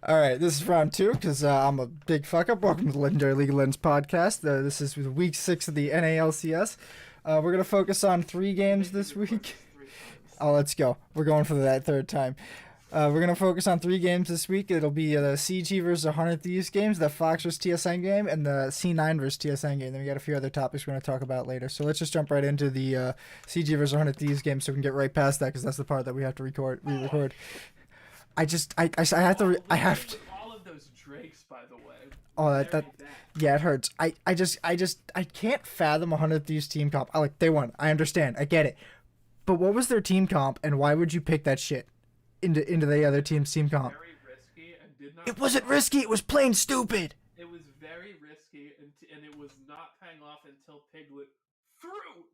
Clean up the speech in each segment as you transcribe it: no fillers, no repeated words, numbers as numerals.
All right, this is round two because I'm a big fuck up. Welcome to the Legendary League of Legends podcast. This is week 6 of the NALCS. We're gonna focus on 3 games Make me this record week. this 3 times. Oh, let's go. We're going for that third time. We're gonna focus on 3 games this week. It'll be the CG versus 100 Thieves games, the Fox versus TSM game, and the C9 versus TSM game. Then we got a few other topics we're gonna talk about later. So let's just jump right into the CG versus 100 Thieves game, so we can get right past that because that's the part that we have to re-record. I have to. I have to. All of those Drakes, by the way. Oh, Very that bad. yeah, it hurts. I can't fathom 100 Thieves team comp. They won. I understand. I get it. But what was their team comp, and why would you pick that shit into the other team's team comp? Very risky and did not. It wasn't risky. It was plain stupid. It was very risky and it was not paying off until Piglet threw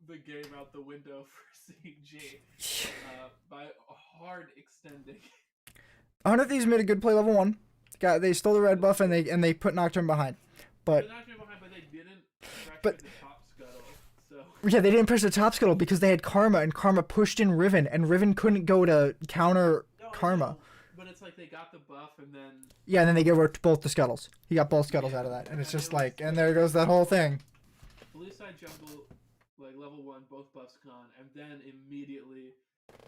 the game out the window for CG by hard extending. 100 Thieves made a good play level 1. They stole the red buff and they put Nocturne behind. But They're not going behind, but they didn't pressure But- the top scuttle. So yeah, they didn't press the top scuttle because they had Karma, and Karma pushed in Riven, and Riven couldn't go to counter no, Karma. no, but it's like they got the buff and then Yeah, and then they gave her both the scuttles. He got both scuttles out of that, and it's just like, and there goes that whole thing. blue side jungle, like level 1, both buffs gone, and then immediately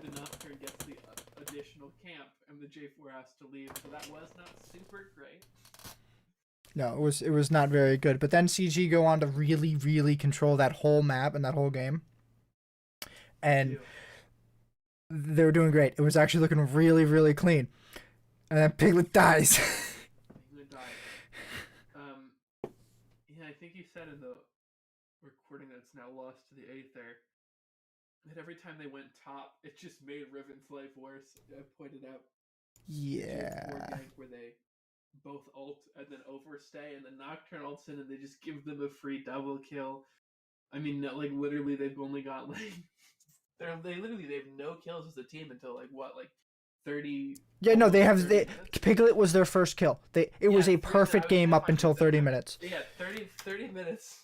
the Nocturne gets the additional camp, and the J4 has to leave. So that was not super great. No, it was not very good. But then CG go on to really control that whole map and that whole game, and Ew. they were doing great. It was actually looking really clean, and then Piglet dies. He would die. Yeah, I think you said in the recording that's now lost to the Aether that every time they went top, it just made Riven's life worse. I pointed out Yeah. J4 gank where they both ult and then overstay, and then Nocturne ults in, and they just give them a free double kill. I mean, like literally, they've only got like they have no kills as a team until like what, like 30. Yeah, no, they have 30 they minutes? Piglet was their first kill. It was Yeah, a perfect game up until 30 minutes. Yeah, 30 minutes.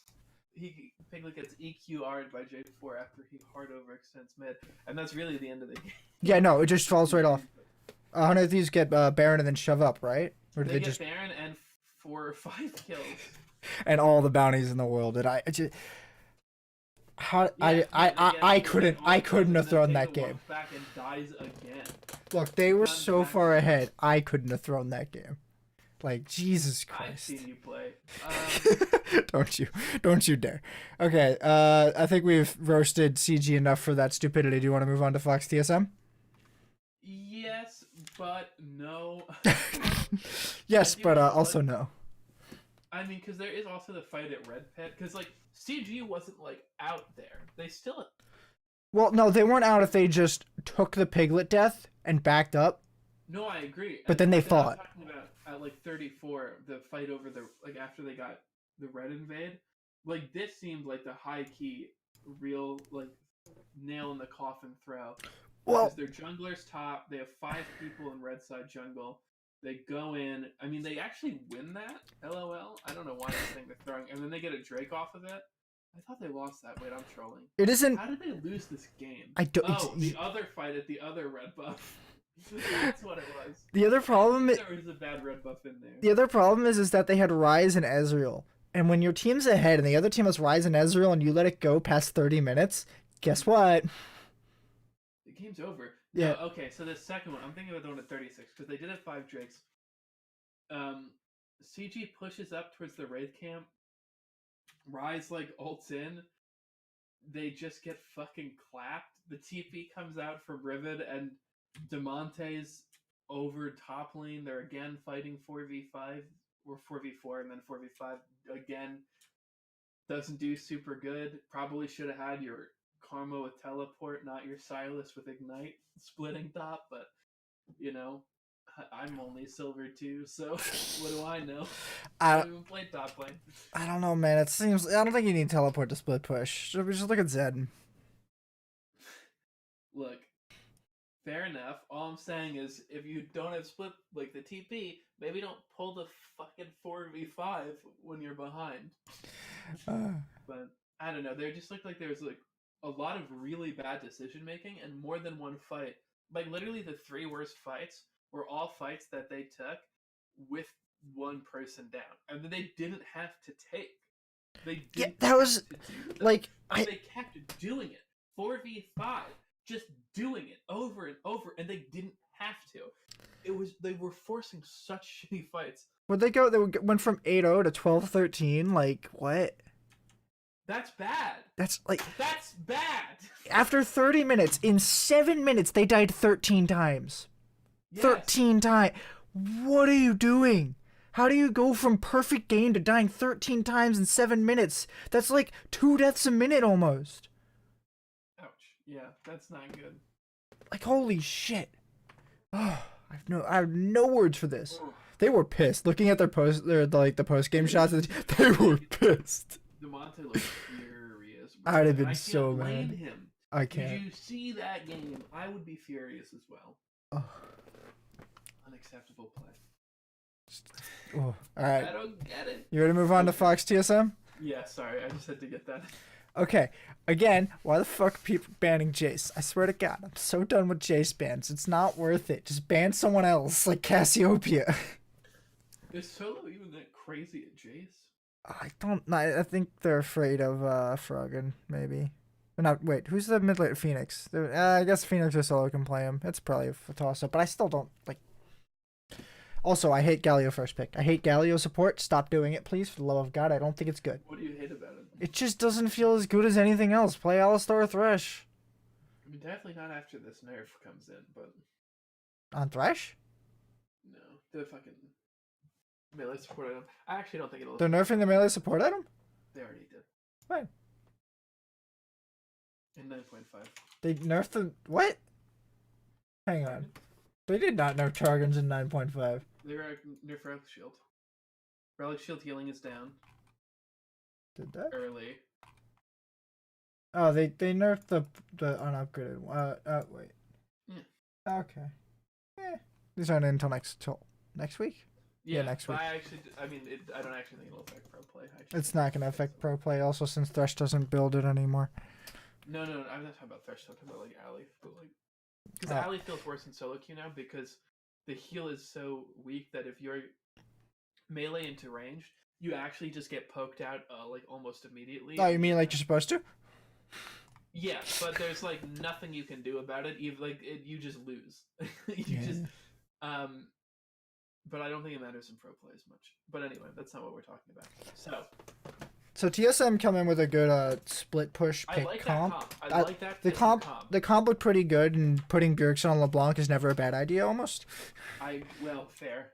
Piglet gets EQR'd by J4 after he hard overextends mid, and that's really the end of the game. Yeah, no, it just falls right off. 100 of these get Baron and then shove up, right? Or do They they get just Baron and 4 or 5 kills. and all the bounties in the world? Did I just how Yeah, I couldn't all have kills, thrown and then that Piglet game. walks back and dies again. Look, they were Runs so back. far ahead. I couldn't have thrown that game. Like Jesus I've Christ. seen you play. Don't you dare. Okay, I think we've roasted CG enough for that stupidity. Do you want to move on to Fox TSM? Yes, but no. Yes, You but know also what? no. I mean, because there is also the fight at Red Pit. Because like CG wasn't like out there. They still. Well, no, they weren't out if they just took the Piglet death and backed up. No, I agree. But then they I'm fought. talking about at like 34, the fight over the like after they got the Red invade. Like this seemed like the high key, real like nail in the coffin throw. Well, Because their jungler's top. They have 5 people in red side jungle. They go in. I mean, they actually win that. LOL. I don't know why I think they're throwing. And then they get a Drake off of it. I thought they lost that. Wait, I'm trolling. it isn't. How did they lose this game? I don't. Oh, the other fight at the other red buff. That's what it was. The other problem. There was a bad red buff in there. The other problem is that they had Ryze and Ezreal, and when your team's ahead and the other team has Ryze and Ezreal, and you let it go past 30 minutes, guess what? The game's over. Yeah. No, okay, so the second one, I'm thinking about the one at 36 because they did have 5 Drakes. CG pushes up towards the raid camp. Ryze like ults in. They just get fucking clapped. The TP comes out from Riven and Demonte's over top lane. They're again fighting 4v5 or 4v4 and then 4v5 again. Doesn't do super good. Probably should have had your Karma with teleport, not your Silas with ignite splitting top, but you know, I'm only silver too, so what do I know? I I, haven't even played top lane. I don't know, man. It seems I don't think you need teleport to split push. Just look at Zed. Look, fair enough. All I'm saying is, if you don't have split like the TP, maybe don't pull the fucking 4v5 when you're behind. But I don't know. There just looked like there was like a lot of really bad decision making and more than one fight. Like literally the 3 worst fights were all fights that they took with one person down, and they didn't have to take. They didn't that was have to do them, like but they kept doing it. 4v5, just doing it over and over, and they didn't have to. They were forcing such shitty fights. Would they go? They went from 8-0 to 12-13. Like what? That's bad. That's bad. After 30 minutes, in 7 minutes, they died 13 times. Yes. 13 times. What are you doing? How do you go from perfect game to dying 13 times in 7 minutes? That's like 2 deaths a minute almost. Ouch. Yeah, that's not good. Like holy shit. Oh, I have no words for this. They were pissed. Looking at the post game shots, they were pissed. Demonte looked furious. Bro. I'd have been so mad. Blame him. I can't. Did you see that game? I would be furious as well. Oh. Unacceptable play. Oh, all right. I don't get it. You ready to move on to Fox TSM? Yeah, sorry. I just had to get that. Okay. Again, why the fuck are people banning Jace? I swear to God, I'm so done with Jace bans. It's not worth it. Just ban someone else, like Cassiopeia. Is Solo even that crazy at Jace? I think they're afraid of Froggen, maybe. Or not. Wait, who's the mid lane? Phoenix. I guess Phoenix or Solo can play him. It's probably a toss up, but I still don't like. Also, I hate Galio first pick. I hate Galio support. Stop doing it, please. For the love of God, I don't think it's good. What do you hate about it? It just doesn't feel as good as anything else. Play Alistar or Thresh. I mean, definitely not after this nerf comes in, but... On Thresh? No. The fucking... melee support item. I actually don't think it'll... They're nerfing the melee support item? They already did. When? In 9.5. They nerfed the... What? Hang on. They did not nerf Targons in 9.5. They were nerf Relic Shield. Relic Shield healing is down. Did that? Early. Oh, they nerfed the unupgraded one. Wait. Yeah. Okay. These aren't until next week? Yeah, next week. I don't actually think it'll affect pro play. It's not going to affect pro play also since Thresh doesn't build it anymore. No, I'm not talking about Thresh. I'm talking about like Alley. But like, because Alley feels worse in solo queue now because the heal is so weak that if you're melee into range, you actually just get poked out like almost immediately. Oh, you mean like you're supposed to? Yeah, but there's like nothing you can do about it. You just lose. Just but I don't think it matters in pro play as much. But anyway, that's not what we're talking about. So TSM come in with a good split push pick I like comp. That comp. I like that the comp. The comp looked pretty good, and putting Bjergsen on LeBlanc is never a bad idea. Almost. Fair.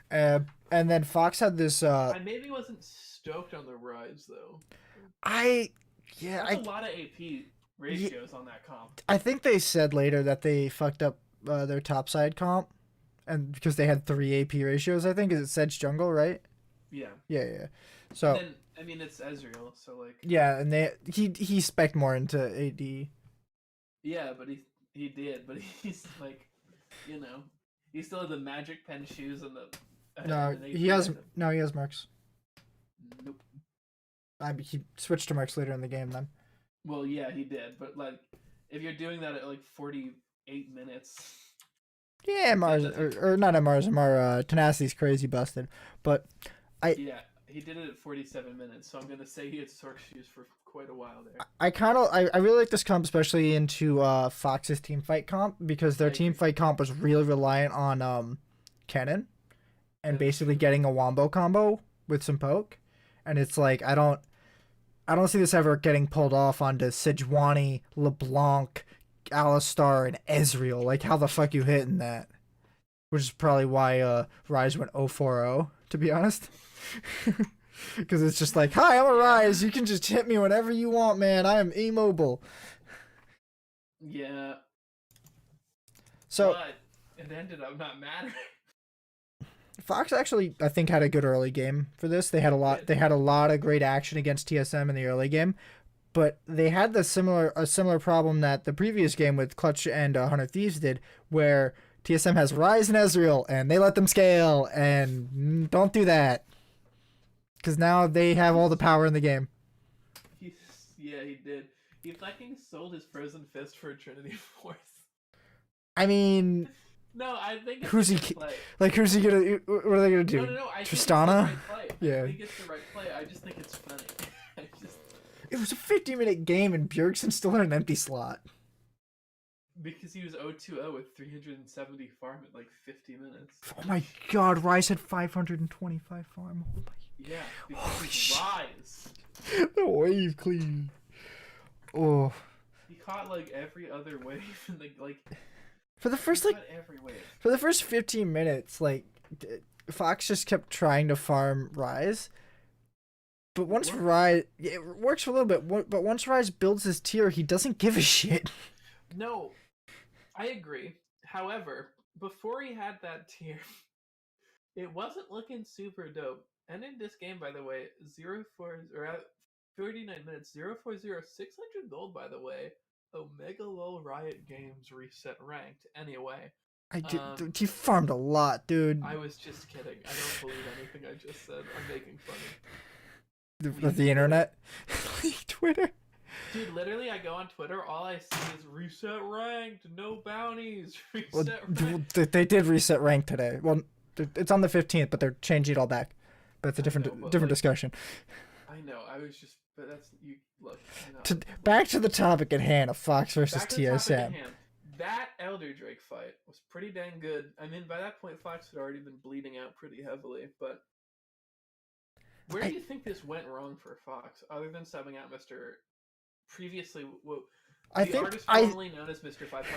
And then Fox had this. I maybe wasn't stoked on the Rise though. There's a lot of AP ratios on that comp. I think they said later that they fucked up their topside comp, and because they had 3 AP ratios, I think, is it Sedge Jungle, right? Yeah. Yeah. So. And then, I mean, it's Ezreal, so like. Yeah, and he spec'd more into AD. Yeah, but he did, but he's like, he still has the magic pen shoes and the. He has Mercs. Nope. He switched to Mercs later in the game then. Well, yeah, he did, but like, if you're doing that at like 48 minutes. Yeah, Mars or not Mars. Tenacity's crazy busted, but Yeah, he did it at 47 minutes, so I'm gonna say he had Sorc shoes for quite a while there. I really like this comp, especially into Fox's team fight comp, because their team fight comp was really reliant on Kennen, and basically getting a wombo combo with some poke, and it's like I don't see this ever getting pulled off onto Sejuani, LeBlanc, Alistar, and Ezreal. Like, how the fuck you hitting that? Which is probably why Rise went 0-4-0, to be honest. Because it's just like, hi, I'm a Rise. You can just hit me whenever you want, man. I am immobile. Yeah. So, but it ended up not mattering. Fox actually, I think, had a good early game for this. They had a lot of great action against TSM in the early game, but they had a similar problem that the previous game with Clutch and 100 Thieves did, where TSM has Rise and Ezreal, and they let them scale, and don't do that, because now they have all the power in the game. He did. He fucking sold his Frozen Fist for a Trinity Force. I mean, No, I think it's Who's a he? good play. Like, who's he gonna? What are they gonna do? No. I think it's the Tristana? right play. Yeah. I think it's the right play. I just think it's funny. I just It was a 50-minute game, and Bjergsen still had an empty slot. because he was 0-2-0 with 370 farm in like 50 minutes. Oh my God, Rise had 525 farm. Oh my. Yeah, Holy because shit. Rise. The wave clean. Oh. He caught like every other wave and like For the first like every wave. for the first 15 minutes, like Fox just kept trying to farm Rise. But once Rise, it works for a little bit. But once Rise builds his tier, he doesn't give a shit. No, I agree. However, before he had that tier, it wasn't looking super dope. And in this game, by the way, 0-4 or at 39 minutes, 0-4-0, 600 gold. By the way, Omega LOL Riot Games reset ranked. Anyway, He farmed a lot, dude. I was just kidding. I don't believe anything I just said. I'm making fun Of the internet, Twitter. Dude, literally, I go on Twitter. All I see is reset ranked, no bounties, Well, reset ranked. they did reset rank today. Well, it's on the 15th, but they're changing it all back. But it's a different discussion. I know. I was just, but that's you. Look. Back to the topic at hand of Fox versus TSM. That Elder Drake fight was pretty dang good. I mean, by that point, Fox had already been bleeding out pretty heavily. But where do you think this went wrong for Fox, other than subbing out Mr. Previously, artist formerly known as Mr. 500?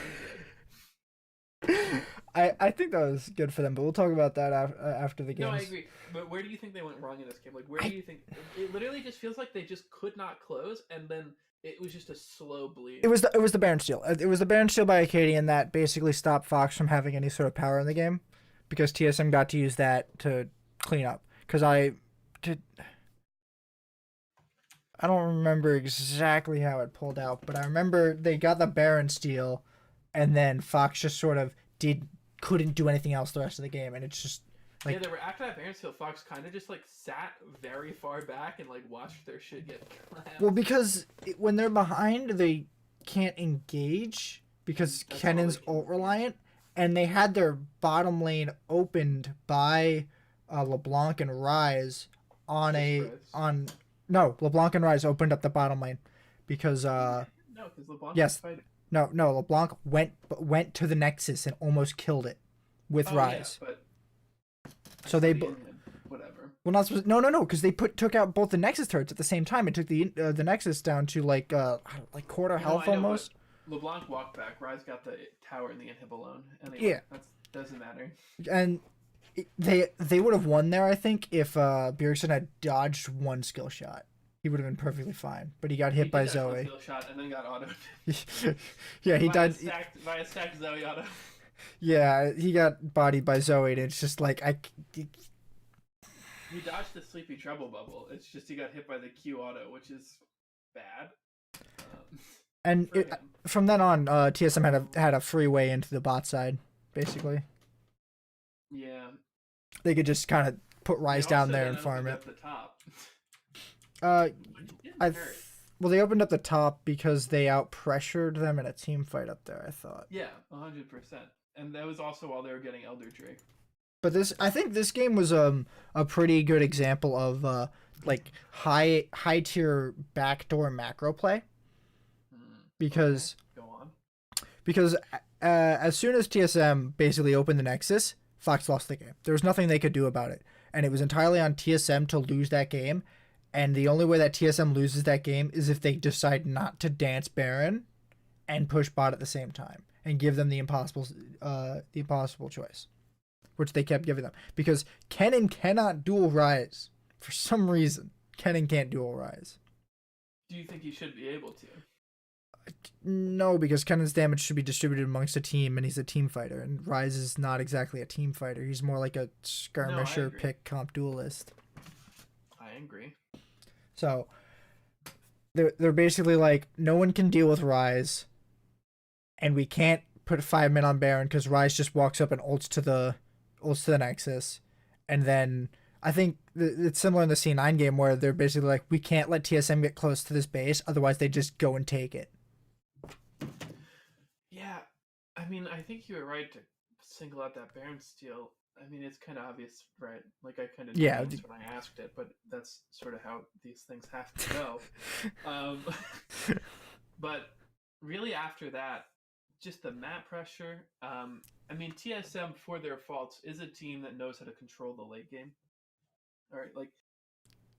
I think that was good for them, but we'll talk about that after the game. No, I agree. But where do you think they went wrong in this game? Like, where do you think it literally just feels like they just could not close, and then it was just a slow bleed. It was the Baron steal. It was the Baron steal by A.K.A, and that basically stopped Fox from having any sort of power in the game, because TSM got to use that to clean up. Because I don't remember exactly how it pulled out, but I remember they got the Baron steal, and then Fox just sort of couldn't do anything else the rest of the game, and it's just like, yeah, they were after that Baron steal. Fox kind of just like sat very far back and like watched their shit get clapped. Well, because when they're behind, they can't engage because Kennan's ult reliant, and they had their bottom lane opened by LeBlanc and Rise LeBlanc and Rise opened up the bottom lane because because LeBlanc yes, was fighting. No, LeBlanc went to the Nexus and almost killed it with Rise. Yeah, but so they whatever. Well, not supposed. No, because they took out both the Nexus turrets at the same time and took the Nexus down to like quarter health almost. LeBlanc walked back. Rise got the tower and the inhib alone. Anyway, yeah, that doesn't matter. And they would have won there, I think, if Bjergsen had dodged one skill shot. He would have been perfectly fine, but he got hit by Zoe. Skill shot and then got autoed. Yeah, he died by a stacked Zoe auto. Yeah, he got bodied by Zoe, and it's just like He dodged the sleepy trouble bubble. It's just he got hit by the Q auto, which is bad. And from then on, TSM had a free way into the bot side, basically. Yeah. They could just kind of put Rise down there and farm it. At the top. Well, they opened up the top because they out pressured them in a team fight up there, I thought. Yeah, 100%. And that was also while they were getting Elder Drake. But I think this game was a pretty good example of like high tier backdoor macro play. Because go on. Because as soon as TSM basically opened the Nexus, Fox lost the game. There was nothing they could do about it, and it was entirely on TSM to lose that game. And the only way that TSM loses that game is if they decide not to dance Baron and push bot at the same time and give them the impossible choice, which they kept giving them. Because Kennen cannot dual Rise. For some reason, Kennen can't dual Rise. Do you think he should be able to? No, because Kennen's damage should be distributed amongst a team, and he's a team fighter. And Rise is not exactly a team fighter. He's more like a skirmisher, pick comp duelist. I agree. So they're basically like, no one can deal with Rise, and we can't put 5 men on Baron because Rise just walks up and ults to the Nexus. And then I think it's similar in the C9 game where they're basically like, we can't let TSM get close to this base, otherwise they just go and take it. Yeah, I mean, I think you were right to single out that Baron steal, I mean, it's kind of obvious, right? Like, I kind of Yeah. danced when I asked it, but that's sort of how these things have to go. But really, after that, just the map pressure. I mean, TSM, for their faults, is a team that knows how to control the late game. All right, like,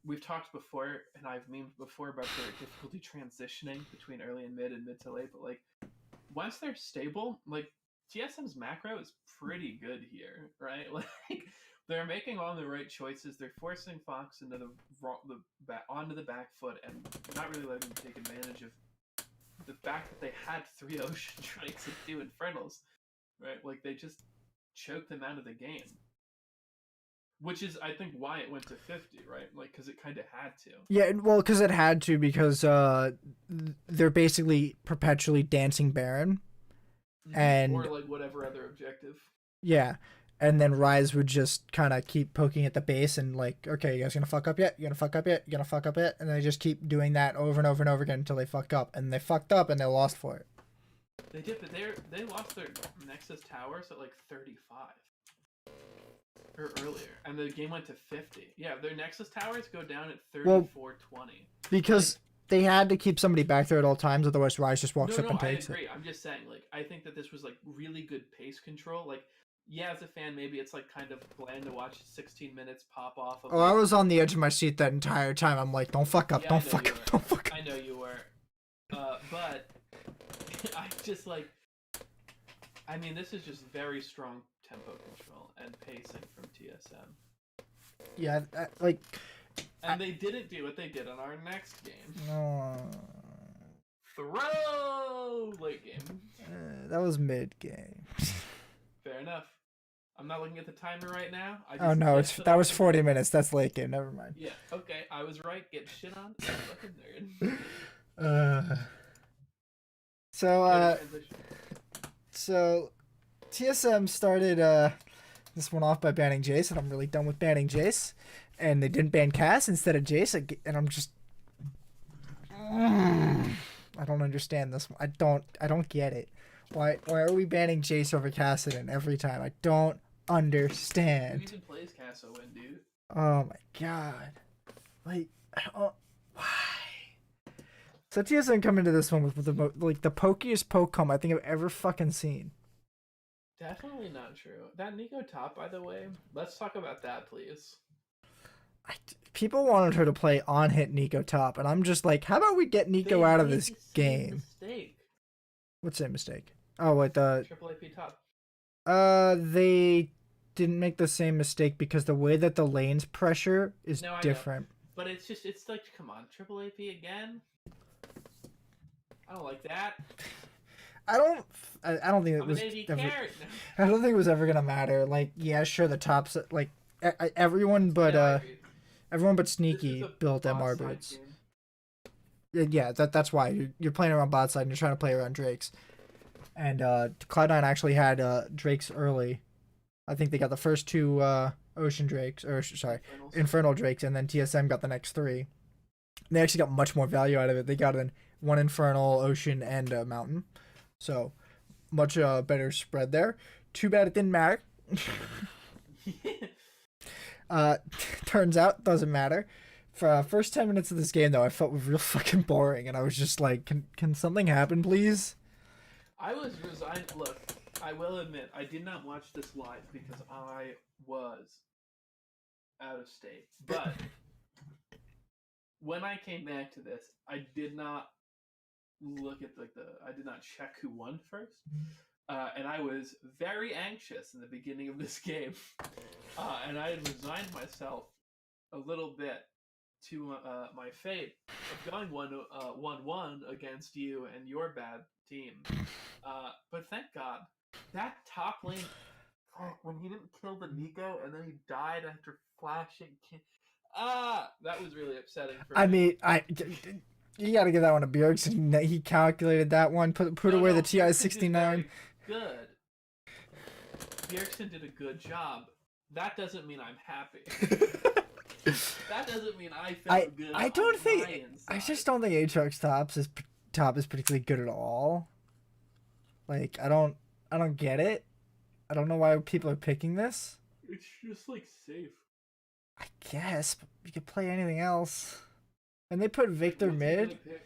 we've talked before, and I've memed before about their difficulty transitioning between early and mid to late, but, like, once they're stable, like, TSM's macro is pretty good here, right? Like, they're making all the right choices. They're forcing Fox into onto the back foot and not really letting him take advantage of the fact that they had 3 Ocean Drakes and 2 Infernals, right? Like, they just choked them out of the game. Which is, I think, why it went to 50, right? Like, because it kind of had to. Yeah, well, because it had to, because they're basically perpetually dancing Baron. And or, like, whatever other objective. yeah, and then Rise would just kind of keep poking at the base and like, okay, you guys gonna fuck up yet? You gonna fuck up yet? You gonna fuck up yet? And they just keep doing that over and over and over again until they fuck up. And they fucked up and they lost for it. They did, but they lost their Nexus towers at like 35 or earlier, and the game went to 50. Yeah, their Nexus towers go down at 34-20. Because they had to keep somebody back there at all times, otherwise Rise just walks up and takes it. I agree. it. I'm just saying, like, I think that this was like really good pace control. Like, yeah, as a fan, maybe it's like kind of bland to watch 16 minutes pop off of. Oh, I was on the edge of my seat that entire time. I'm like, don't fuck up, don't fuck up, don't fuck up. I know you were, but I just like. I mean, this is just very strong tempo control and pacing from TSM. Yeah, like. And they didn't do what they did on our next game. No. Throw late game. That was mid game. Fair enough. I'm not looking at the timer right now. Oh no, that was 40 minutes. That's late game. Never mind. Yeah. Okay, I was right. Get shit on. Fucking nerd. So TSM started this one off by banning Jace, and I'm really done with banning Jace. And they didn't ban Cass instead of Jace, and I'm just I don't understand this. I don't get it. Why are we banning Jace over Kassadin every time? I don't understand. Who even plays Kassadin, dude? Oh my god. Like, why? So TSM come into this one with the pokiest poke comp I think I've ever fucking seen. Definitely not true. That Nico top, by the way, let's talk about that, please. People wanted her to play on hit Nico top, and I'm just like, how about we get Nico out of this game? Mistake. What's that mistake? Oh, wait, the triple AP top. They didn't make the same mistake because the way that the lanes pressure is different. But it's like, come on, triple AP again? I don't like that. I don't think it was ever. I don't think it was ever gonna matter. Like, yeah, sure, the tops, like everyone but Sneaky built MR boots. Yeah, that's why you're playing around bot side and you're trying to play around Drakes. And Cloud9 actually had Drakes early. I think they got the first 2 Ocean Drakes, or sorry, Infernal Drakes, and then TSM got the next 3. They actually got much more value out of it. They got 1 Infernal, Ocean, and Mountain. So, much better spread there. Too bad it didn't matter. Turns out, doesn't matter. For first 10 minutes of this game, though, I felt real fucking boring, and I was just like, can something happen, please? I was resigned. Look, I will admit, I did not watch this live because I was out of state. But when I came back to this, I did not look at I did not check who won first. And I was very anxious in the beginning of this game. And I had resigned myself a little bit to my fate of going 1-1 against you and your bad team. But thank God, that top lane, when he didn't kill the Nico and then he died after flashing... that was really upsetting for me. I mean, you gotta give that one to Bjergsen. He calculated that one, put away the TI-69. Good. Bjergsen did a good job. That doesn't mean I'm happy. That doesn't mean I felt good. I just don't think Aatrox top is particularly good at all. Like, I don't get it. I don't know why people are picking this. It's just like safe. I guess but you could play anything else. And they put Victor What's he gonna mid. pick?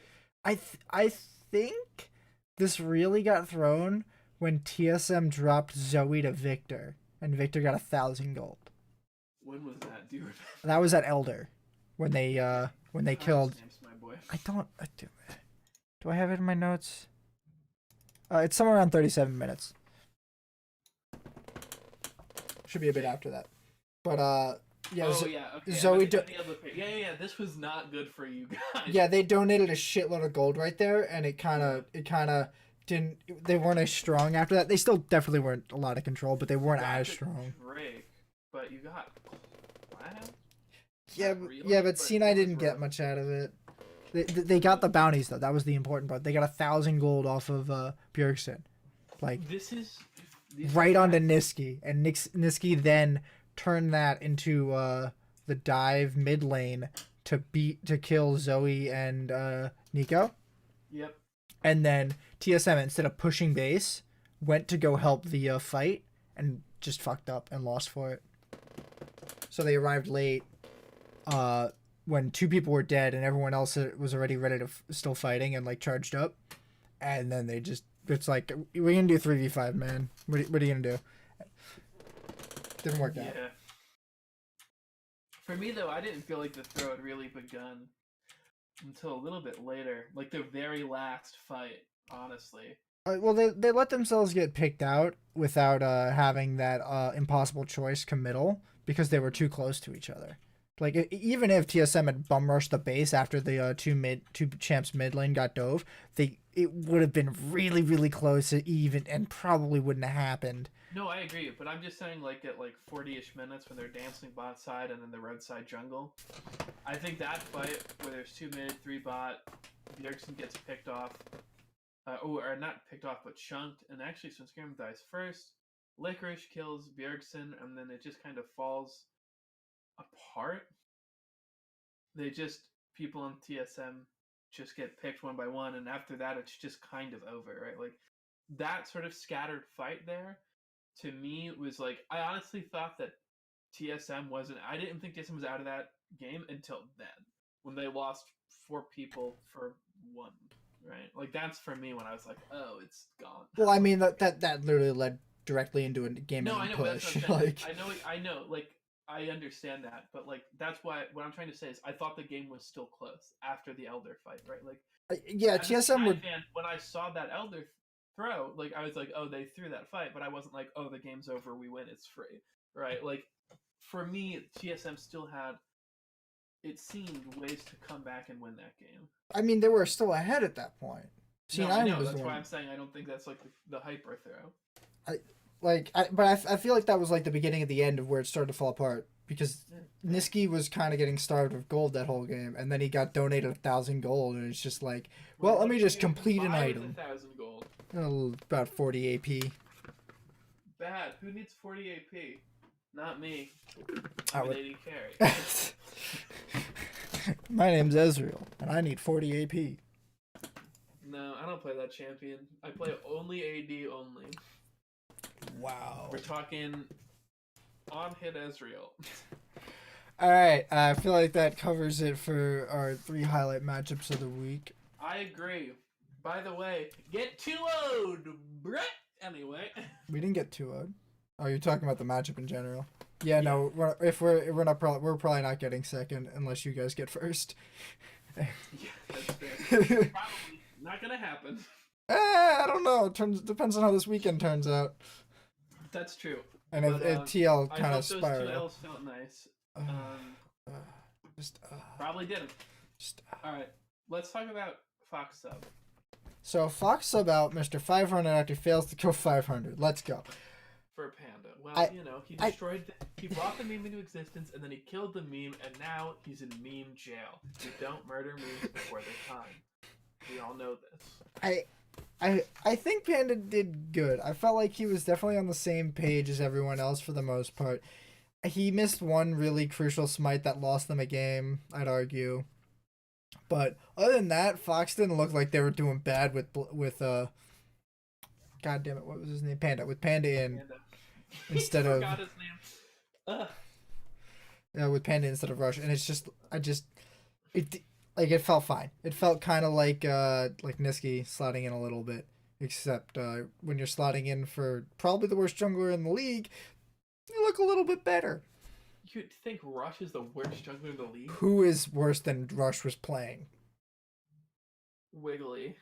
I think this really got thrown when TSM dropped Zoe to Victor, and Victor got 1,000 gold. When was that? Do you remember? That was at Elder, when they killed. Timestamps, my boy. I don't. Do I have it in my notes? It's somewhere around 37 minutes. Should be a bit after that, but yeah. Okay. Zoe. Yeah. This was not good for you guys. Yeah, they donated a shitload of gold right there, and it kind of didn't. They weren't as strong after that. They still definitely weren't a lot of control, but they weren't as strong. Drake, but you got Cloud? Yeah, Really, but C9 didn't get much out of it. They got the bounties though. That was the important part. They got 1,000 gold off of Bjergsen, like this is right onto Niski, and Niski then turned that into the dive mid lane to kill Zoe and Nico. Yep. And then TSM, instead of pushing base, went to go help the fight and just fucked up and lost for it. So they arrived late when 2 people were dead and everyone else was already ready to still fighting and like charged up. And then they just, it's like, we're going to do 3v5, man. What are you going to do? Didn't work out. Yeah. For me, though, I didn't feel like the throw had really begun until a little bit later. Like the very last fight, honestly. Well, they let themselves get picked out without having that impossible choice committal because they were too close to each other. Like even if TSM had bum rushed the base after the two champs mid lane got dove, it would have been really close to even and probably wouldn't have happened. No, I agree, but I'm just saying like at like 40-ish minutes when they're dancing bot side and then the red side jungle, I think that fight where there's 2 mid, 3 bot, Bjergsen gets picked off, or not picked off but chunked, and actually Swinscram dies first. Licorice kills Bjergsen, and then it just kind of falls apart. People on TSM just get picked one by one, and after that it's just kind of over, right? Like that sort of scattered fight there to me was like, I honestly thought that TSM wasn't, I didn't think TSM was out of that game until then, when they lost 4 people for 1, right? Like that's for me when I was like, oh, it's gone. Well, I mean that literally led directly into a game no, I know, push. But that's what I know, like I understand that, but like that's why what I'm trying to say is I thought the game was still close after the Elder fight, right? Like yeah, TSM would. When I saw that Elder throw, like I was like, oh, they threw that fight, but I wasn't like, oh, the game's over, we win, it's free, right? Like for me, TSM still had, it seemed, ways to come back and win that game. I mean, they were still ahead at that point. No, I know, that's why I'm saying I don't think that's like the hyper throw. I feel like that was like the beginning of the end of where it started to fall apart because Niski was kind of getting starved with gold that whole game, and then he got donated 1,000 gold, and it's just like, well, let me just complete an item. 1,000 gold. About 40 AP. Bad. Who needs 40 AP? Not me. I would. AD carry. My name's Ezreal, and I need 40 AP. No, I don't play that champion. I play only AD only. Wow. We're talking on hit Ezreal. All right, I feel like that covers it for our 3 highlight matchups of the week. I agree. By the way, get 2-0'd, bruh. Anyway. We didn't get 2-0'd. Oh, you're talking about the matchup in general. Yeah, no, we're probably not getting second unless you guys get first. Yeah, that's fair. Probably not gonna happen. I don't know. Depends on how this weekend turns out. That's true. And if TL kind of spiral. Those 2 L's felt nice. Probably didn't. All right, let's talk about Fox Sub. So Fox Sub out, Mr. 500 after fails to kill 500. Let's go. For Panda. Well, he destroyed, he brought the meme into existence, and then he killed the meme, and now he's in meme jail. You don't murder memes before their time. We all know this. I think Panda did good. I felt like he was definitely on the same page as everyone else for the most part. He missed one really crucial smite that lost them a game, I'd argue. But other than that, Fox didn't look like they were doing bad with God damn it, what was his name? Panda. With Panda in. instead of Forgot his name. Ugh. with Panda instead of Rush, and it's just it like it felt fine. It felt kind of like Niski slotting in a little bit, except when you're slotting in for probably the worst jungler in the league, you look a little bit better. You'd think Rush is the worst jungler in the league? Who is worse than Rush was playing? Wiggly.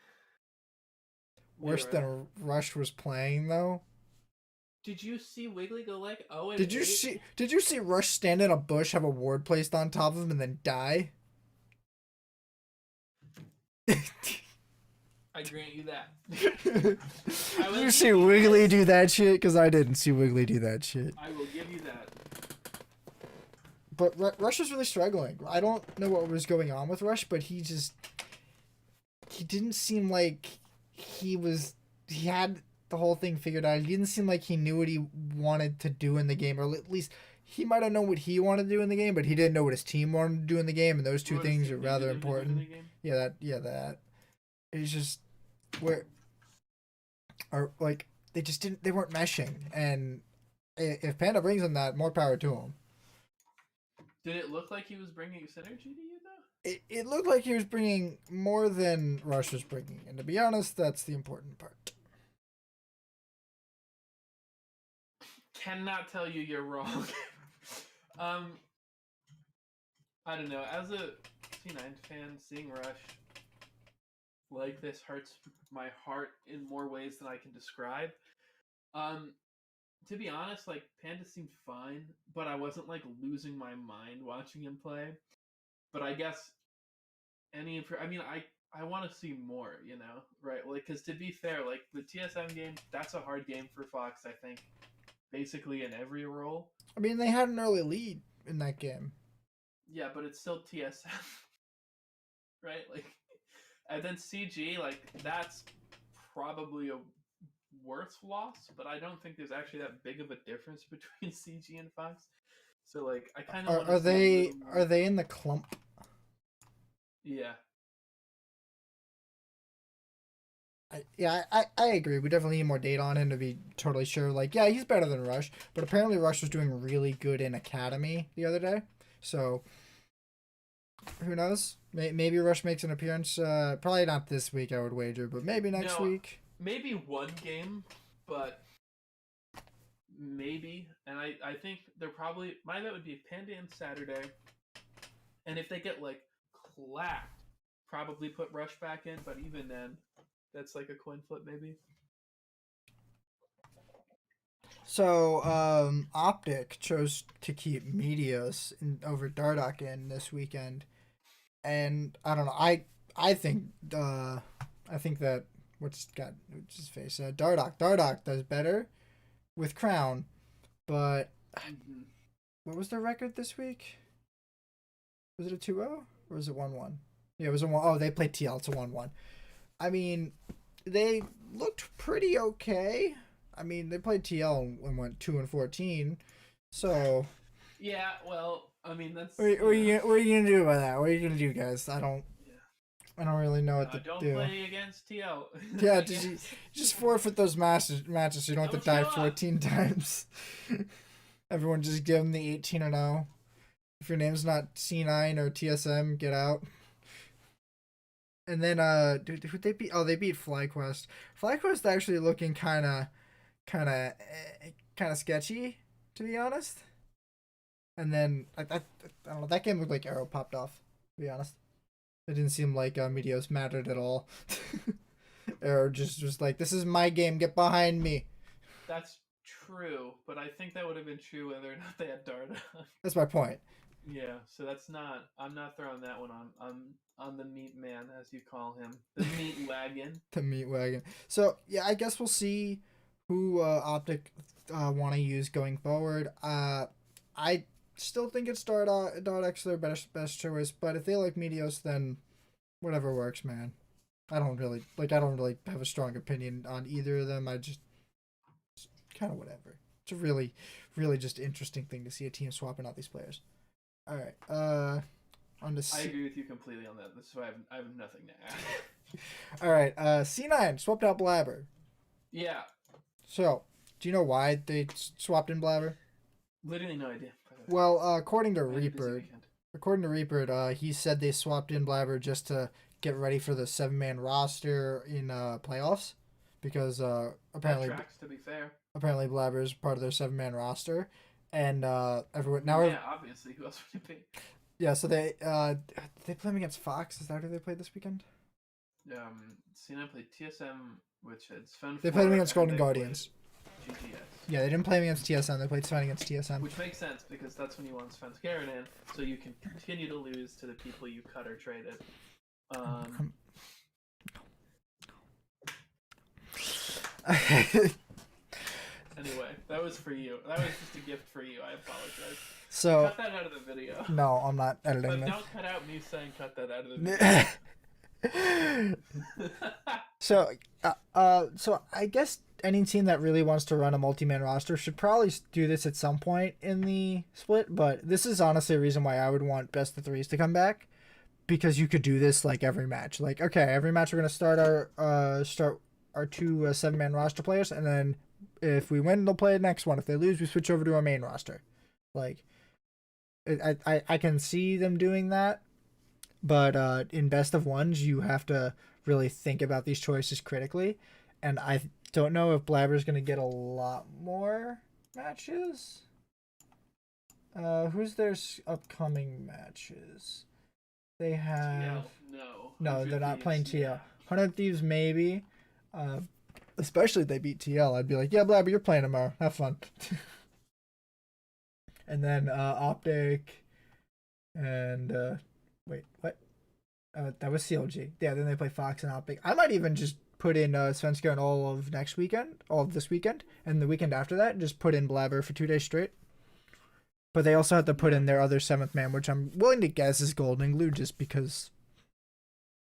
Worse than Rush was playing though. Did you see Wiggly go like 0 and Did you 8? see? Did you see Rush stand in a bush, have a ward placed on top of him, and then die? I grant you that. Did you see Wiggly do that shit? Because I didn't see Wiggly do that shit. I will give you that. But Rush was really struggling. I don't know what was going on with Rush, but he didn't seem like he had the whole thing figured out. He didn't seem like he knew what he wanted to do in the game, or at least he might have known what he wanted to do in the game, but he didn't know what his team wanted to do in the game, and those two things are rather important. Yeah, that. It's just where are like they weren't meshing, and if Panda brings him that, more power to him. Did it look like he was bringing synergy to you though? It looked like he was bringing more than Rush was bringing, and to be honest, that's the important part. Cannot tell you you're wrong. I don't know. As a C9 fan, seeing Rush like this hurts my heart in more ways than I can describe. To be honest, like Panda seemed fine, but I wasn't like losing my mind watching him play. But I guess I want to see more, you know, right? Like, because to be fair, like the TSM game, that's a hard game for Fox. I think basically in every role. I mean, they had an early lead in that game. Yeah, but it's still TSM, right? Like, and then CG, like that's probably a worse loss, but I don't think there's actually that big of a difference between CG and Fox. So like, I kind of are they in the clump? Yeah. I agree. We definitely need more data on him to be totally sure. Like, yeah, he's better than Rush, but apparently Rush was doing really good in Academy the other day. So, who knows? Maybe Rush makes an appearance. Probably not this week, I would wager, but maybe next week. Maybe one game, but maybe. And I think they're probably, my bet would be Panda and Saturday. And if they get like clapped, probably put Rush back in, but even then, that's like a coin flip maybe. So, Optic chose to keep Meteos over Dardoch in this weekend, and I don't know. I think that what's his face? Dardoch does better with Crown, but what was their record this week? Was it a 2-0 or was it 1-1? Yeah, it was a 1. Oh, they played TL. It's a 1-1. I mean, they looked pretty okay. I mean, they played TL and went 2-14. So yeah, well, I mean that's. What are you gonna do about that? What are you gonna do, guys? I don't really know what to don't do. play against TL. Yeah, just forfeit those matches so you don't have to die 14 times. Everyone just give them the 18-0. If your name's not C9 or TSM, get out. And then who'd they beat? Oh, they beat FlyQuest. FlyQuest actually looking kind of sketchy, to be honest. And then I don't know, that game looked like Arrow popped off, to be honest. It didn't seem like Meteos mattered at all. Arrow just was like, this is my game, get behind me. That's true, but I think that would have been true whether or not they had Darda. That's my point. Yeah, so I'm not throwing that one on the meat man, as you call him. The meat wagon. The meat wagon. So yeah, I guess we'll see who Optic want to use going forward. I still think it's Dardoch's their best choice, but if they like Meteos, then whatever works, man. I don't really have a strong opinion on either of them. I just kind of whatever. It's a really just interesting thing to see a team swapping out these players. All right. On to I agree with you completely on that. This is why I have nothing to add. All right. C9 swapped out Blabber. Yeah. So, Do you know why they swapped in Blabber? Literally no idea. Well, according to I had a busy Reaper, weekend. he said they swapped in Blabber just to get ready for the 7-man roster in playoffs, because That apparently tracks, to be fair. Blabber is part of their 7-man roster, and everyone I mean, now yeah, obviously. Who else would it be? yeah. So they play them against Fox. Is that who they played this weekend? Cena played TSM, which is Fun They played them 4, against and Golden they Guardians. played GGS. Yeah, they didn't play them against TSM. They played Sven against TSM. Which makes sense because that's when you want Sven Skaren in, so you can continue to lose to the people you cut or traded. Anyway, that was for you. That was just a gift for you. I apologize. So cut that out of the video. no, I'm not editing But this. don't cut out me saying cut that out of the video. So I guess any team that really wants to run a multi-man roster should probably do this at some point in the split. But this is honestly a reason why I would want best of threes to come back, because you could do this like every match. Like, okay, every match we're gonna start our two 7-man roster players, and then if we win, they'll play the next one. If they lose, we switch over to our main roster. Like, I can see them doing that, but in best of ones, you have to really think about these choices critically, and I don't know if Blabber's going to get a lot more matches. Who's their upcoming matches? They have no, they're not Thieves, playing TL. yeah. 100 Thieves maybe, especially if they beat TL. I'd be like, yeah, Blabber, you're playing tomorrow. Have fun. And then Optic, and wait, what? That was CLG. Yeah, then they play Fox and Optic. I might even just put in Svenska and all of this weekend, and the weekend after that, just put in Blabber for 2 days straight. But they also have to put in their other 7th man, which I'm willing to guess is Golden Glue, just because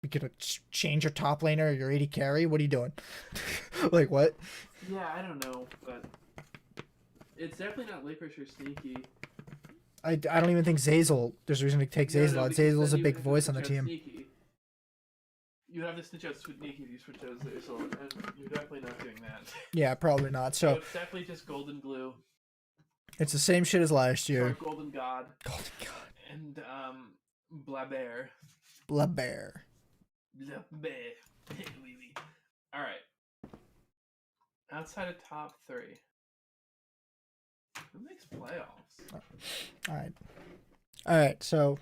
we could change your top laner or your AD carry. What are you doing? Like, what? Yeah, I don't know, but it's definitely not Licorice or Sneaky. I don't even think Zazel. There's a reason to take Zazel out. Zazel's a big voice on the team. Sneaky. You have to snitch out Sneaky if you switch out Zazel, and you're definitely not doing that. Yeah, probably not. So it's definitely just Golden Glue. It's the same shit as last year. Or Golden God. Golden God. And Blabber. Blabber. Alright. Outside of top 3. Who makes playoffs? Alright, so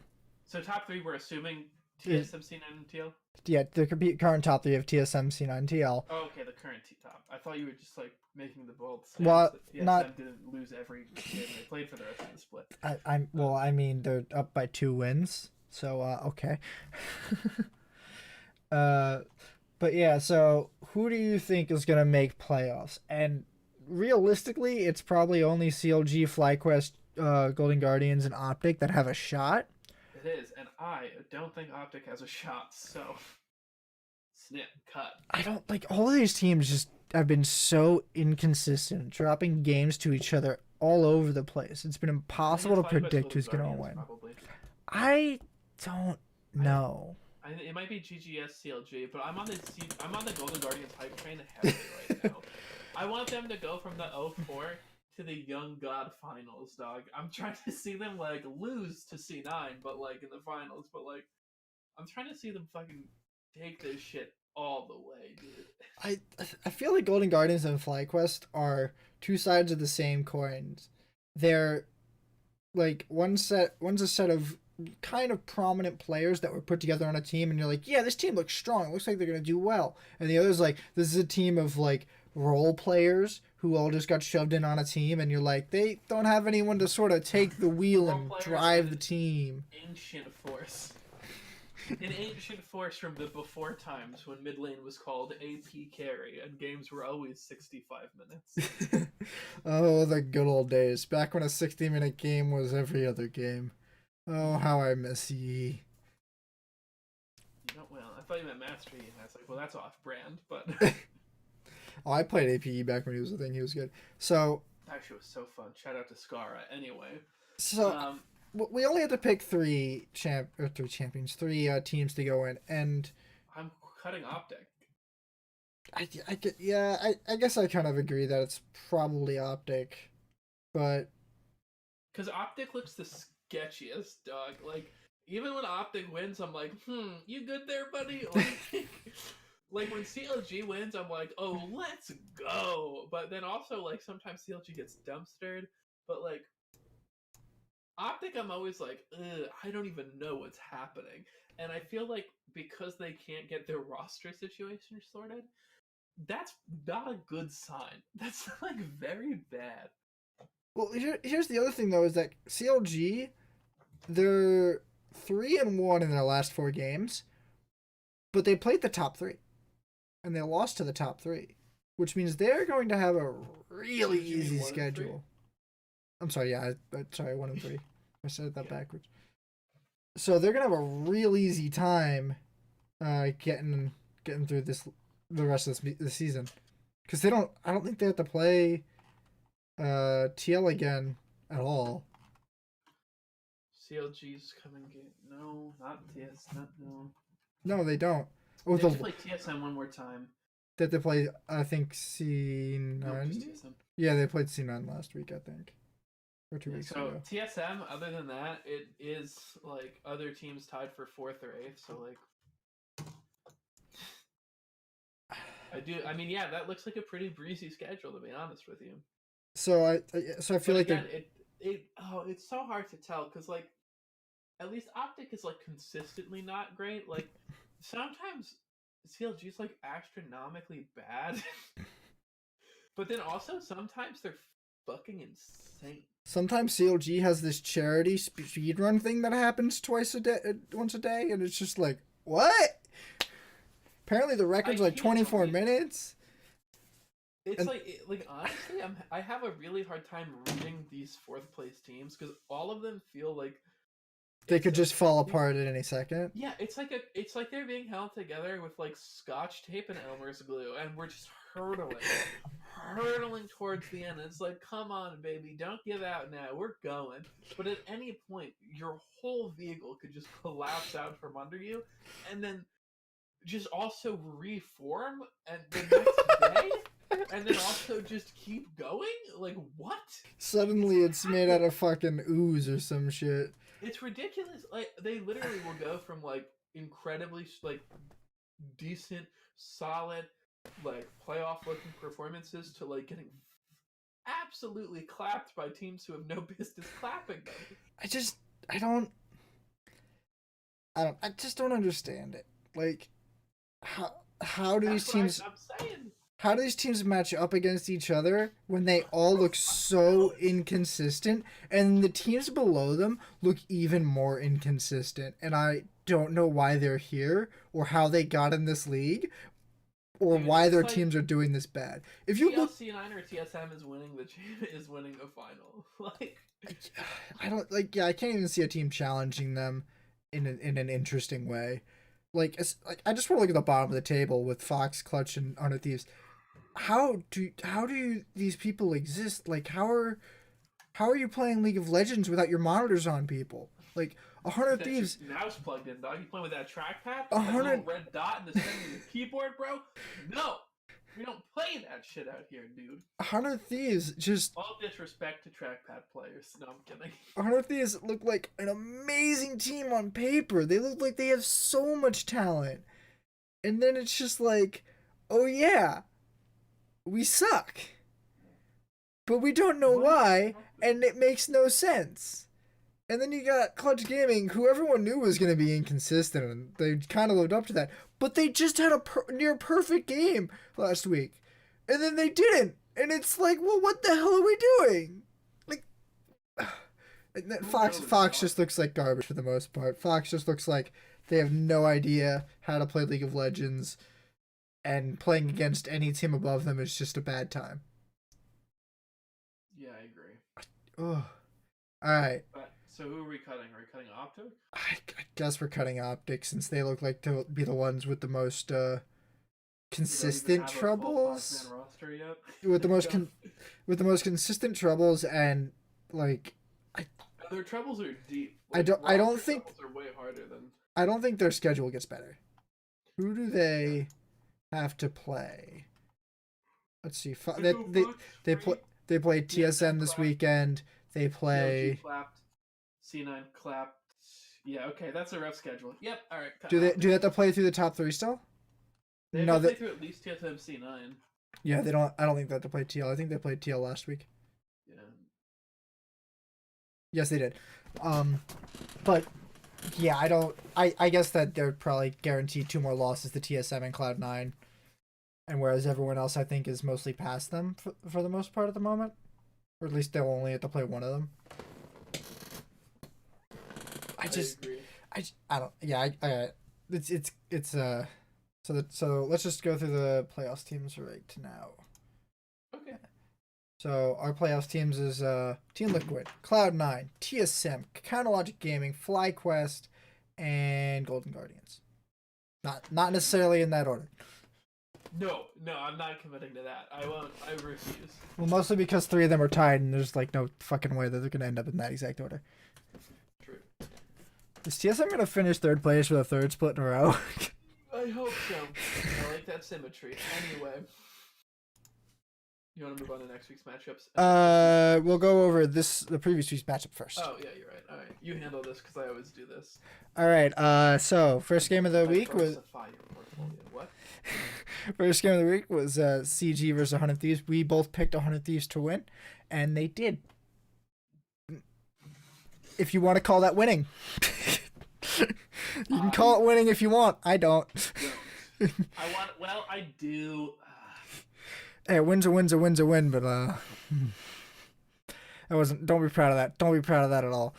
top 3 we're assuming TSM, C9, and TL? Yeah, the current top 3 of TSM, C9, and TL. Oh, okay, the current top. I thought you were just like making the bold stance that TSM didn't lose every game they played for the rest of the split. I mean, they're up by 2 wins, so okay. But yeah, so who do you think is gonna make playoffs? And realistically, it's probably only CLG, FlyQuest, Golden Guardians, and Optic that have a shot. It is, and I don't think Optic has a shot, so snip, cut. I don't like all of these teams just have been so inconsistent, dropping games to each other all over the place. It's been impossible to predict who's going to win. Probably. I don't know. It might be GGS CLG, but I'm on the Golden Guardians hype train heavily right now. I want them to go from the 0-4 to the Young God finals, dog. I'm trying to see them like lose to C9, but like in the finals, but like I'm trying to see them fucking take this shit all the way, dude. I feel like Golden Guardians and FlyQuest are two sides of the same coins. They're like one's a set of kind of prominent players that were put together on a team, and you're like, yeah, this team looks strong. It looks like they're gonna do well. And the other's like, this is a team of like role players who all just got shoved in on a team, and you're like, they don't have anyone to sort of take the wheel and drive the team. Ancient force. An ancient force from the before times when mid lane was called AP carry and games were always 65 minutes. Oh, the good old days. Back when a 60-minute game was every other game. Oh, how I miss ye. Well, I thought you meant Master Yi, and I was like, well, that's off-brand, but... Oh, I played APE back when he was a thing. He was good. So... Actually, it was so fun. Shout out to Skara. Anyway. So... we only had to pick three teams to go in, and I'm cutting Optic. I guess I kind of agree that it's probably Optic, but Because Optic looks the sketchiest, dog. Like, even when Optic wins, I'm like, you good there, buddy? Like when CLG wins, I'm like, oh, let's go. But then also, like, sometimes CLG gets dumpstered. But, like, Optic, I'm always like, ugh, I don't even know what's happening. And I feel like because they can't get their roster situation sorted, that's not a good sign. That's, like, very bad. well, here's the other thing though is that CLG they're 3-1 in their last 4 games, but they played the top three and they lost to the top three, which means they're going to have a really Did you mean easy 1-3? schedule. I'm sorry, yeah, sorry, 1-3. I said that Yeah. backwards. So they're gonna have a real easy time getting through the rest of the season because I don't think they have to play TL again at all. CLG's coming game. No, not TS. Not no. No, they don't. Oh, They have to play TSM one more time. that they play I think No, just C9. TSM. Yeah, they played C9 last week I think, or 2 weeks So ago. TSM, other than that, it is like other teams tied for 4th or 8th. So like, I do. I mean, yeah, that looks like a pretty breezy schedule to be honest with you. So I feel But like again, it's so hard to tell because like at least Optic is like consistently not great. Like sometimes CLG is like astronomically bad, but then also sometimes they're fucking insane. sometimes CLG has this charity speedrun thing that happens once a day, and it's just like what? Apparently the record's like can't 24 believe minutes. it's And like honestly, I have a really hard time reading these 4th place teams because all of them feel like they it's could a just fall apart at any second. yeah, it's like they're being held together with like scotch tape and Elmer's glue, and we're just hurtling towards the end. It's like, come on, baby, don't give out now. We're going. But at any point, your whole vehicle could just collapse out from under you, and then just also reform, and the next day, and then also just keep going. Like what? Suddenly it's made out of fucking ooze or some shit. It's ridiculous. Like they literally will go from like incredibly like decent, solid, like playoff looking performances to like getting absolutely clapped by teams who have no business clapping them. I just I don't I just don't understand it. Like how do these That's what teams I'm saying. how do these teams match up against each other when they all look so inconsistent and the teams below them look even more inconsistent, and I don't know why they're here or how they got in this league or Dude, why it's their like teams are doing this bad. If you look TLC9 or TSM is winning is winning a final. Like I don't like yeah, I can't even see a team challenging them in an interesting way. Like I just want to look at the bottom of the table with Fox, Clutch, and Honor Thieves. How do these people exist? Like how are you playing League of Legends without your monitors on, people? Like Honor that's your Thieves, mouse plugged in, dog. You playing with that trackpad? a That little hundred red dot in the center of your keyboard, bro? No. We don't play that shit out here, dude. Honor Thieves just All disrespect to trackpad players. No, I'm kidding. Honor Thieves look like an amazing team on paper. They look like they have so much talent, and then it's just like, oh yeah, we suck, but we don't know What is why, happening? and it makes no sense. And then you got Clutch Gaming, who everyone knew was going to be inconsistent, and they kind of lived up to that. But they just had a near perfect game last week, and then they didn't. And it's like, well, what the hell are we doing? Like, and then Who Fox knows, Fox dog? just looks like garbage for the most part. Fox just looks like they have no idea how to play League of Legends, and playing against any team above them is just a bad time. Yeah, I agree. Ugh. All right. But so who are we cutting? Are we cutting Opto? I guess we're cutting optics since they look like to be the ones with the most We don't even consistent have a full 5-man troubles, roster yet. with the most Don't- with the most consistent troubles, and like Their troubles are deep. I Like, don't roster think troubles are way harder than. I don't think their schedule gets better. Who do Yeah. they have to play. Let's see. They play Free. they play TSM TSM this clapped. weekend. They CLG play. clapped. C9 clapped. Yeah, okay, that's a rough schedule. Yep, all right. Do they have to play through the top 3 still? They have No, to play through at least TSM C9. yeah, they don't. I don't think they have to play TL. I think they played TL last week. Yeah. Yes, they did. But yeah, I don't. I guess that they're probably guaranteed 2 more losses to TSM and Cloud9, and whereas everyone else I think is mostly past them for the most part at the moment, or at least they'll only have to play one of them. I agree. I don't. Yeah, it's so let's just go through the playoffs teams right now. Okay. So our playoffs teams is Team Liquid, Cloud9, TSM, Counterlogic Gaming, FlyQuest, and Golden Guardians. Not necessarily in that order. No, I'm not committing to that. I won't. I refuse. Well, mostly because 3 of them are tied, and there's like no fucking way that they're gonna end up in that exact order. True. Is TSM gonna finish 3rd place for the 3rd split in a row? I hope so. I like that symmetry. Anyway. You want to move on to next week's matchups? We'll go over the previous week's matchup first. Oh yeah, you're right. All right, you handle this because I always do this. All right. So first game of the week was. What? First game of the week was CG versus 100 Thieves. We both picked 100 Thieves to win, and they did. If you want to call that winning. You can call it winning if you want. I don't. Well, I do. Hey, a win's a win, but I wasn't. Don't be proud of that. Don't be proud of that at all.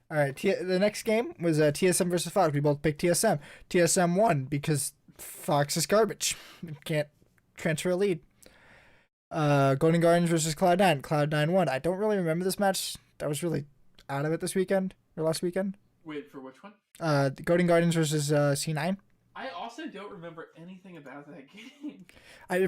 All right, the next game was TSM versus Fox. We both picked TSM. TSM won because Fox is garbage. Can't transfer a lead. Golden Guardians versus Cloud9. Cloud9 won. I don't really remember this match. I was really out of it this weekend or last weekend. Wait, for which one? The Golden Guardians versus C9. I also don't remember anything about that game. I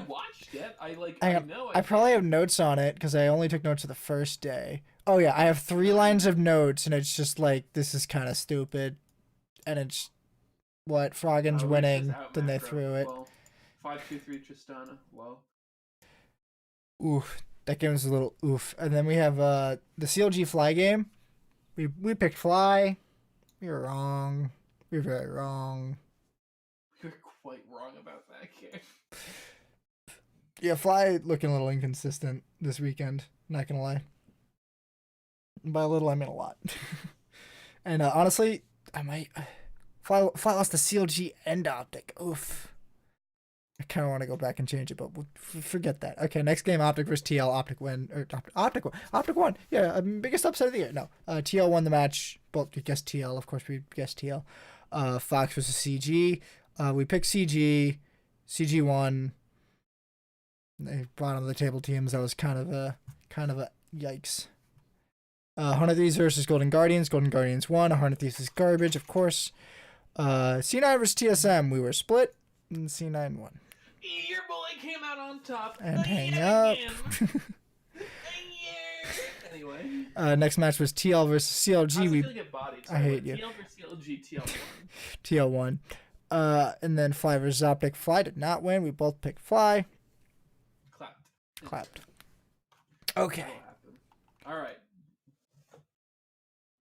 watched it. I probably have notes on it because I only took notes of the first day. Oh yeah, I have 3 lines of notes, and it's just like this is kind of stupid, and it's what Froggen's winning. Then they threw it. Well, 5-2-3 Tristana. Well. Oof, that game was a little oof. And then we have the CLG Fly game. We picked Fly. We were wrong. We were very wrong. You're quite wrong about that game. Yeah, Fly looking a little inconsistent this weekend. Not gonna lie. By a little, I mean a lot. And honestly, I might Fly lost the CLG end optic. Oof. I kind of want to go back and change it, but we'll forget that. Okay, next game, Optic versus TL. Optic win. Or Optic won. Yeah, biggest upset of the year. No, TL won the match. Both we guessed TL. Of course, we guessed TL. Fox versus CG. We picked CG. CG won. They bottom of the table teams. That was kind of a yikes. 100 Thieves versus Golden Guardians. Golden Guardians won. 100 Thieves is garbage, of course. C9 versus TSM. We were split, and C9 won. Your boy came out on top. And hang up. Anyway. Next match was TL versus CLG. I hate you. TL versus CLG. TL won. TL won. And then Fly versus Optic. Fly did not win. We both picked Fly. Clapped. Okay. All right.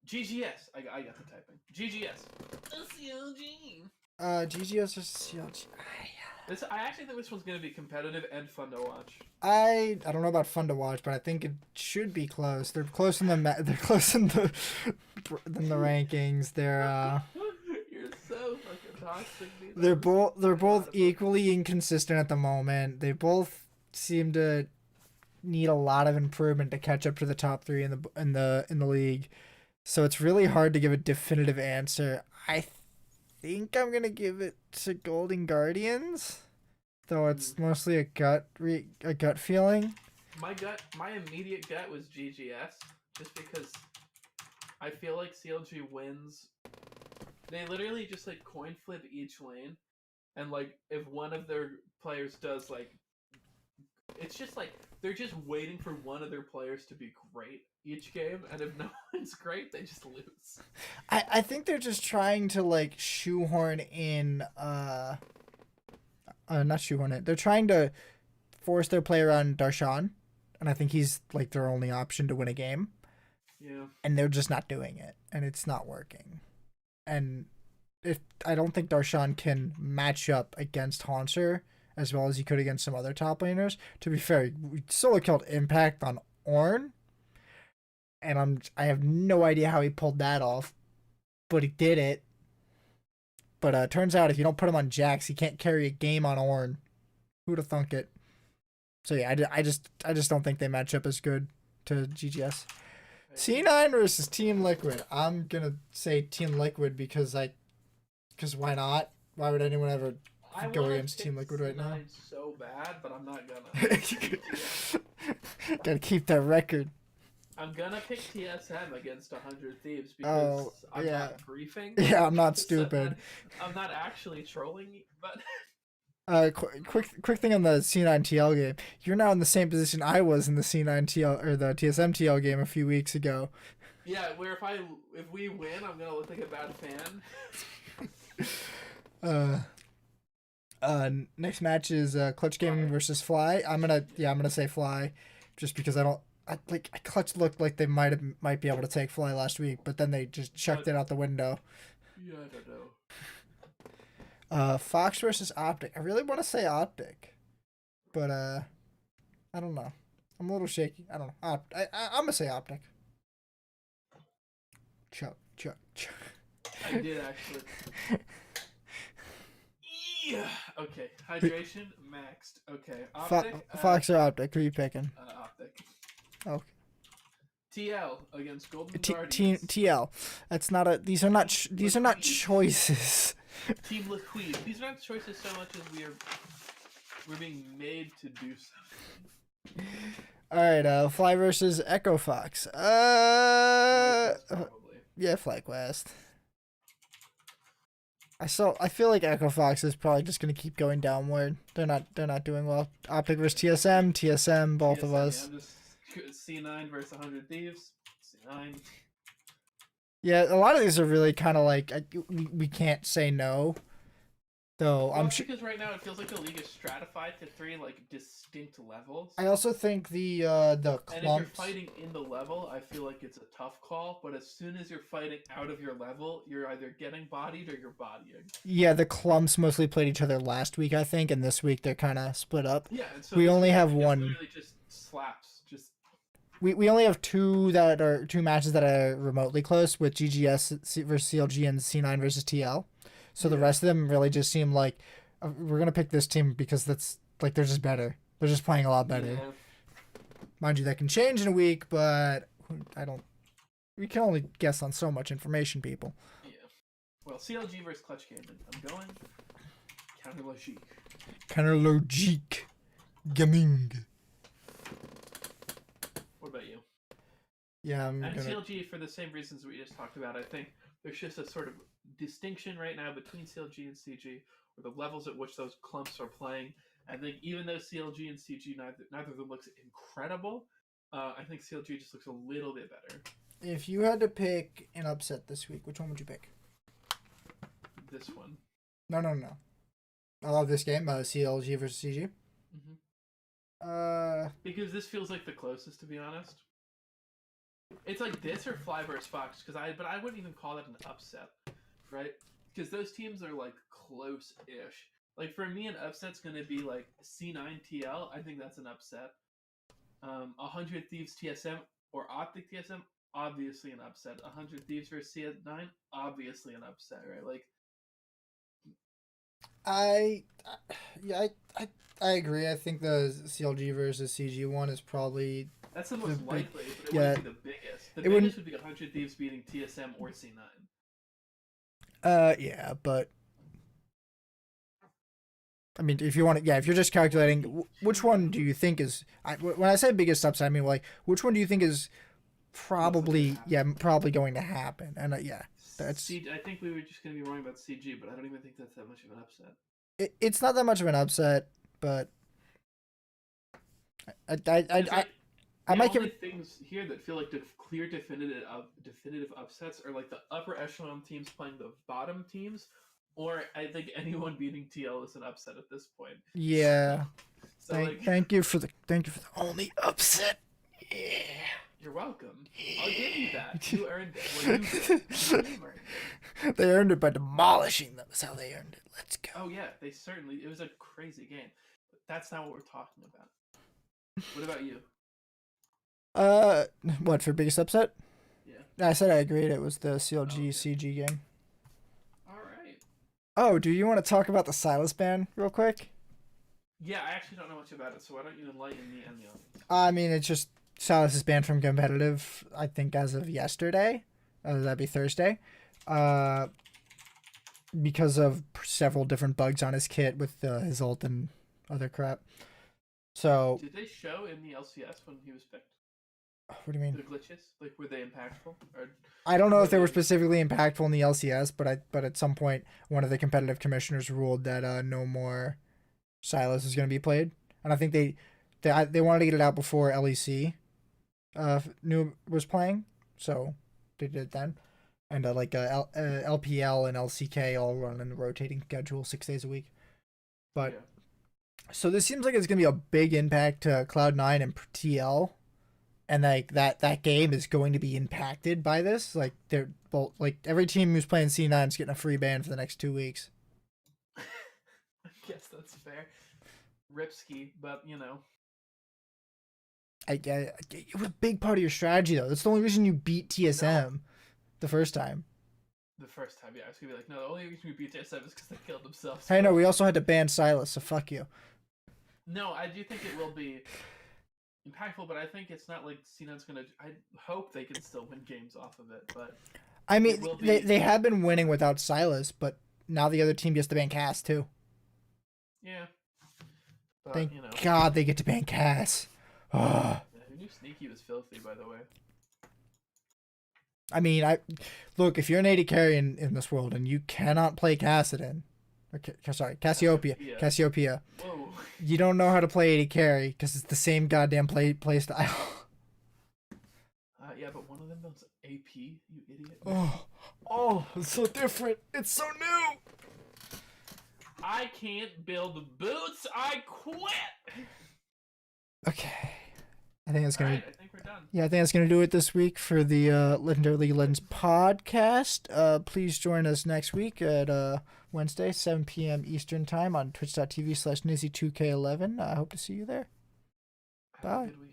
GGS. I got the typing. GGS. CLG. GGS versus CLG. I actually think this one's going to be competitive and fun to watch. I don't know about fun to watch, but I think it should be close. They're close in they're close in the rankings. They're You're so fucking toxic, dude. They're both equally inconsistent at the moment. They both seem to need a lot of improvement to catch up to the top 3 in the league. So it's really hard to give a definitive answer. I think I'm gonna give it to Golden Guardians, though it's mostly a gut feeling. My immediate gut was GGS, just because I feel like CLG wins. They literally just like coin flip each lane, and like if one of their players does like, it's just like they're just waiting for one of their players to be great each game, and if no one's great, they just lose. I think they're just trying to like shoehorn in not shoehorn it. They're trying to force their play around Darshan, and I think he's like their only option to win a game. Yeah. And they're just not doing it, and it's not working. And if I don't think Darshan can match up against Haunter as well as he could against some other top laners. To be fair, we solo killed Impact on Ornn, and I have no idea how he pulled that off, but he did it. But turns out if you don't put him on Jax, he can't carry a game on Ornn. Who'd have thunk it? So yeah, I just don't think they match up as good to GGS. C9 versus Team Liquid. I'm gonna say Team Liquid because why not? Why would anyone ever go against Team Liquid right now? So bad, but I'm not gonna. Gotta keep that record. I'm gonna pick TSM against 100 Thieves because I'm not briefing. Yeah, I'm not stupid. I'm not actually trolling, but. Quick thing on the C9 TL game. You're now in the same position I was in the C9 TL or the TSM TL game a few weeks ago. Yeah, where if we win, I'm gonna look like a bad fan. Next match is Clutch Gaming versus Fly. I'm gonna say Fly, just because Clutch looked like they might be able to take Fly last week, but then they just chucked it out the window. Yeah, I don't know. Fox versus Optic. I really want to say Optic, but I don't know. I'm a little shaky. I don't know. I'm gonna say Optic. Chuck. I did actually. Yeah. Okay. Hydration maxed. Okay. Optic. Fox or Optic? Who are you picking? Optic. Okay. TL against Golden Guardians. TL. That's not a. These are not choices. Team Liquid. These are not choices so much as we're being made to do something. All right. Fly versus Echo Fox. Yeah, FlyQuest. I feel like Echo Fox is probably just gonna keep going downward. They're not doing well. Optic versus TSM, both of us. Yeah, I'm just C9 versus 100 Thieves. C9. Yeah, a lot of these are really kind of like we can't say no. Though I'm sure because right now it feels like the league is stratified to 3 like distinct levels. I also think the clumps. And if you're fighting in the level, I feel like it's a tough call. But as soon as you're fighting out of your level, you're either getting bodied or you're bodying. Yeah, the clumps mostly played each other last week, I think, and this week they're kind of split up. Yeah, and so we only have one. Literally just slaps. Just. We only have two matches that are remotely close with GGS versus CLG and C9 versus TL. So the rest of them really just seem like we're gonna pick this team because that's like they're just better. They're just playing a lot better. Yeah. Mind you, that can change in a week, but we can only guess on so much information, people. Yeah. Well, CLG versus Clutch Gaming. I'm going counter-logique. Counter-logique gaming. What about you? Yeah, and CLG for the same reasons we just talked about. I think there's just a sort of distinction right now between CLG and CG, or the levels at which those clumps are playing. I think even though CLG and CG neither of them looks incredible, I think CLG just looks a little bit better. If you had to pick an upset this week, which one would you pick? This one. No. I love this game. CLG versus CG. Mm-hmm. Because this feels like the closest, to be honest. It's like this or Fly versus Fox, but I wouldn't even call that an upset, right? Because those teams are like close-ish. Like for me, an upset's gonna be like C9 TL. I think that's an upset. 100 Thieves TSM or Optic TSM, obviously an upset. 100 Thieves versus C9, obviously an upset, right? Like, I agree. I think the CLG versus CG one is probably that's the most likely, but it wouldn't be the biggest. The biggest would be 100 Thieves beating TSM or C9. Yeah, but I mean, if you're just calculating, which one do you think is? When I say biggest upset, I mean like which one do you think is probably going to happen? And that's. I think we were just going to be wrong about CG, but I don't even think that's that much of an upset. It's not that much of an upset, but I might give things here that feel like clear definitive upsets are like the upper echelon teams playing the bottom teams, Or I think anyone beating TL is an upset at this point. Yeah. So Thank you for the only upset. Yeah. You're welcome. I'll give you that. You earned it. Well, you did. Your team earned it. They earned it by demolishing them. That's how they earned it. Let's go. Oh yeah, they certainly. It was a crazy game. But that's not what we're talking about. What about you? What for biggest upset? Yeah. I said I agreed. It was the CLG Okay. CG game. All right. Oh, do you want to talk about the Silas ban real quick? Yeah, I actually don't know much about it, so why don't you enlighten me and the audience? I mean, it's just Silas is banned from competitive. I think as of yesterday, that'd be Thursday, because of several different bugs on his kit with his ult and other crap. So, did they show in the LCS when he was picked? What do you mean? The glitches, like, were they impactful? Or I don't know if they were specifically impactful in the LCS, but at some point one of the competitive commissioners ruled that no more Silas is going to be played, and I think they wanted to get it out before LEC new was playing, so they did it then, and LPL and LCK all run in a rotating schedule 6 days a week, but yeah. So this seems like it's gonna be a big impact to Cloud9 and TL. And like that game is going to be impacted by this. Like they're both like every team who's playing C9 is getting a free ban for the next 2 weeks. I guess that's fair. Ripsky, but you know. It was a big part of your strategy though. That's the only reason you beat TSM the first time. The first time, yeah, I was gonna be like, no, the only reason we beat TSM is because they killed themselves. Hey, no, we also had to ban Silas, so fuck you. No, I do think it will be impactful, but I think it's not like C9's gonna. I hope they can still win games off of it, but I mean, they have been winning without Silas, but now the other team gets to ban Cass too. Yeah. But, Thank you know. God they get to ban Cass. Yeah, who knew Sneaky was filthy, by the way? I mean, look, if you're an AD carry in this world and you cannot play Cassiopeia. Whoa. You don't know how to play AD carry because it's the same goddamn play style. Yeah, but one of them knows AP, you idiot. Oh, it's so different. It's so new. I can't build boots. I quit. Okay. I think that's gonna. Alright, I think we're done. Yeah, I think that's gonna do it this week for the Legendary League of Legends podcast. Please join us next week at Wednesday, 7 p.m. Eastern time on twitch.tv/Nizzy2K11. I hope to see you there. Have a good week.